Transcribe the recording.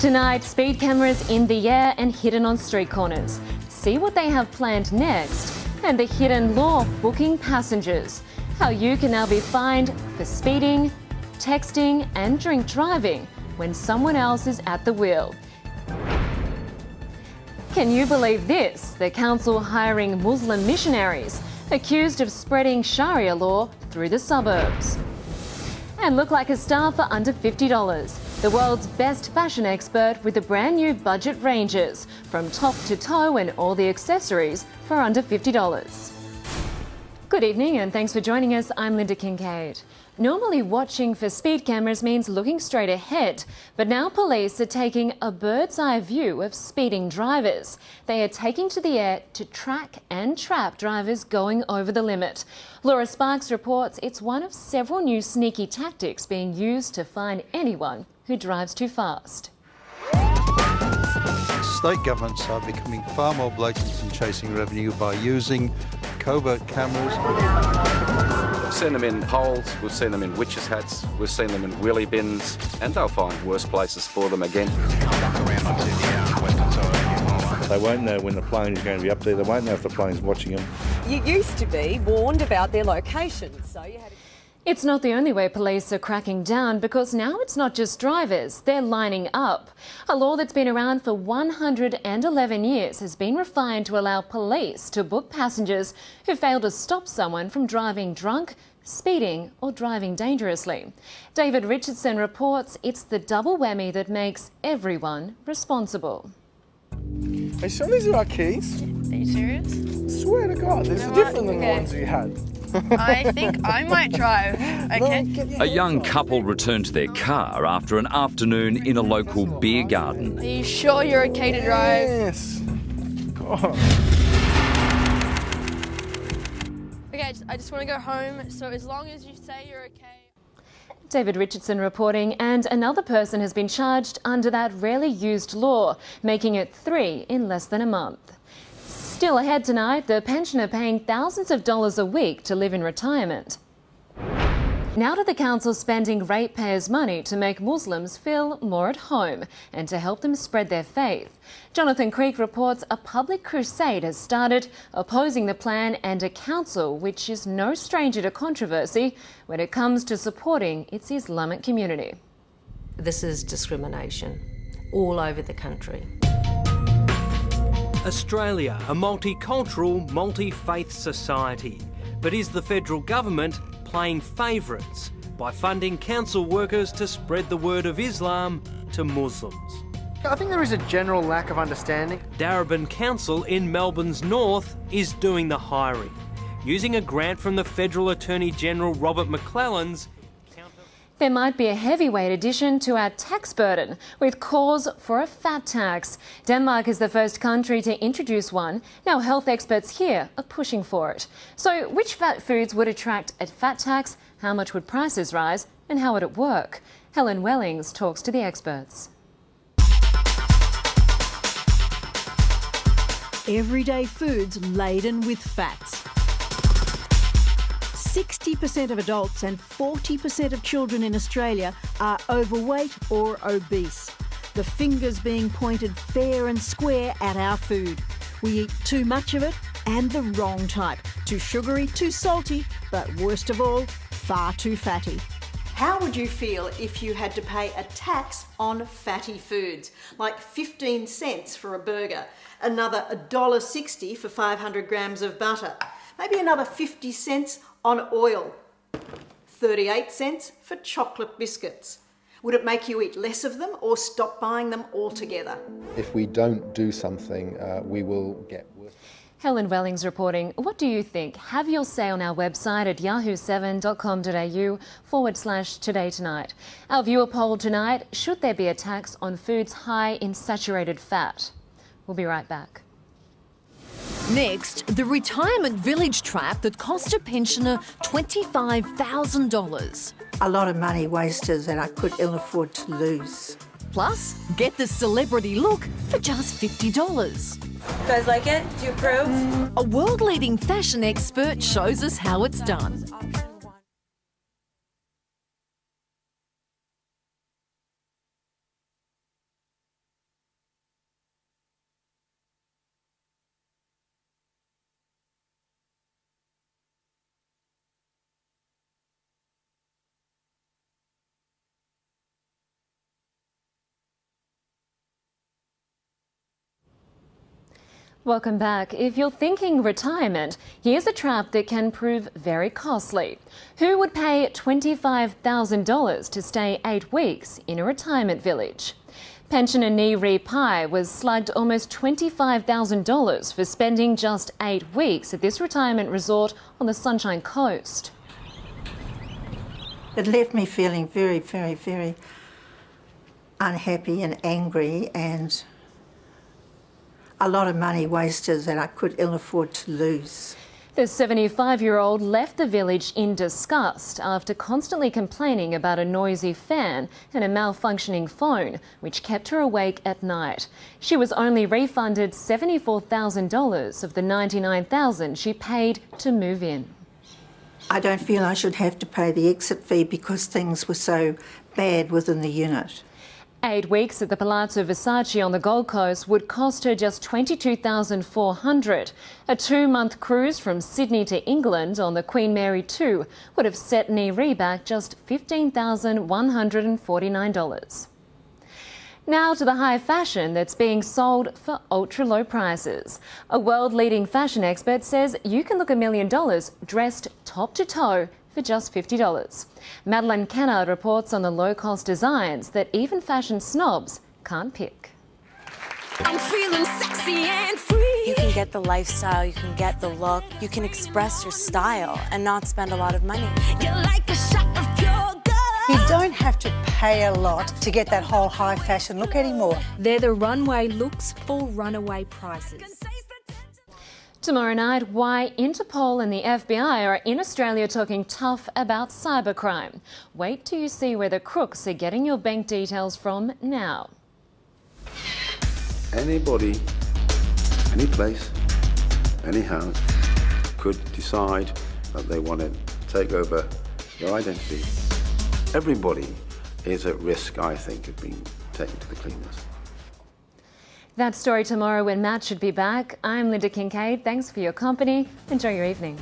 Tonight, speed cameras in the air and hidden on street corners. See what they have planned next. And the hidden law booking passengers. How you can now be fined for speeding, texting and drink driving when someone else is at the wheel. Can you believe this? The council hiring Muslim missionaries accused of spreading Sharia law through the suburbs. And look like a star for under $50. The world's best fashion expert with the brand new budget ranges, from top to toe and all the accessories for under $50. Good evening and thanks for joining us. I'm Lynda Kinkade. Normally watching for speed cameras means looking straight ahead, but now police are taking a bird's eye view of speeding drivers. They are taking to the air to track and trap drivers going over the limit. Laura Sparks reports it's one of several new sneaky tactics being used to fine anyone who drives too fast. State governments are becoming far more blatant in chasing revenue by using covert cameras. We've seen them in holes, we've seen them in witches' hats, we've seen them in wheelie bins, and they'll find worse places for them again. They won't know when the plane is going to be up there, they won't know if the plane's watching them. You used to be warned about their locations, so you had to... It's not the only way police are cracking down, because now it's not just drivers, they're lining up. A law that's been around for 111 years has been refined to allow police to book passengers who fail to stop someone from driving drunk, speeding or driving dangerously. David Richardson reports it's the double whammy that makes everyone responsible. Are you sure these are our keys? Are you serious? I swear to God, these are different than the ones we had. I think I might drive. Okay. A young couple returned to their car after an afternoon in a local beer garden. Are you sure you're okay to drive? Yes. God. Okay, I just want to go home, so as long as you say you're okay. David Richardson reporting, and another person has been charged under that rarely used law, making it 3 in less than a month. Still ahead tonight, the pensioner paying thousands of dollars a week to live in retirement. Now to the council spending ratepayers' money to make Muslims feel more at home and to help them spread their faith. Jonathan Creek reports a public crusade has started opposing the plan, and a council which is no stranger to controversy when it comes to supporting its Islamic community. This is discrimination all over the country. Australia, a multicultural, multi-faith society. But is the federal government playing favourites by funding council workers to spread the word of Islam to Muslims? I think there is a general lack of understanding. Darebin Council in Melbourne's north is doing the hiring, using a grant from the Federal Attorney-General Robert McClelland's. There might be a heavyweight addition to our tax burden, with calls for a fat tax. Denmark is the first country to introduce one. Now health experts here are pushing for it. So which fat foods would attract a fat tax? How much would prices rise? And how would it work? Helen Wellings talks to the experts. Everyday foods laden with fats. 60% of adults and 40% of children in Australia are overweight or obese. The fingers being pointed fair and square at our food. We eat too much of it and the wrong type. Too sugary, too salty, but worst of all, far too fatty. How would you feel if you had to pay a tax on fatty foods, like 15 cents for a burger, another $1.60 for 500 grams of butter, maybe another 50 cents on oil, 38 cents for chocolate biscuits? Would it make you eat less of them or stop buying them altogether? If we don't do something, we will get worse. Helen Wellings reporting. What do you think? Have your say on our website at yahoo7.com.au/Today Tonight. Our viewer poll tonight: should there be a tax on foods high in saturated fat? We'll be right back. Next, the retirement village trap that cost a pensioner $25,000. A lot of money wasted that I could ill afford to lose. Plus, get the celebrity look for just $50. You guys like it? Do you approve? A world-leading fashion expert shows us how it's done. Welcome back. If you're thinking retirement, here's a trap that can prove very costly. Who would pay $25,000 to stay 8 weeks in a retirement village? Pensioner Niri Pai was slugged almost $25,000 for spending just 8 weeks at this retirement resort on the Sunshine Coast. It left me feeling very, very, very unhappy and angry, and a lot of money wasted that I could ill afford to lose. The 75-year-old left the village in disgust after constantly complaining about a noisy fan and a malfunctioning phone, which kept her awake at night. She was only refunded $74,000 of the $99,000 she paid to move in. I don't feel I should have to pay the exit fee because things were so bad within the unit. 8 weeks at the Palazzo Versace on the Gold Coast would cost her just $22,400. A 2-month cruise from Sydney to England on the Queen Mary 2 would have set Niri back just $15,149. Now to the high fashion that's being sold for ultra-low prices. A world-leading fashion expert says you can look $1 million dressed top to toe for just $50. Madeline Kennard reports on the low-cost designs that even fashion snobs can't pick. I'm feeling sexy and free. You can get the lifestyle, you can get the look, you can express your style and not spend a lot of money. You're like a shot of pure gold. You don't have to pay a lot to get that whole high fashion look anymore. They're the runway looks for runaway prices. Tomorrow night, why Interpol and the FBI are in Australia talking tough about cybercrime. Wait till you see where the crooks are getting your bank details from now. Anybody, any place, any house could decide that they want to take over your identity. Everybody is at risk, I think, of being taken to the cleaners. That story tomorrow when Matt should be back. I'm Lynda Kinkade. Thanks for your company. Enjoy your evening.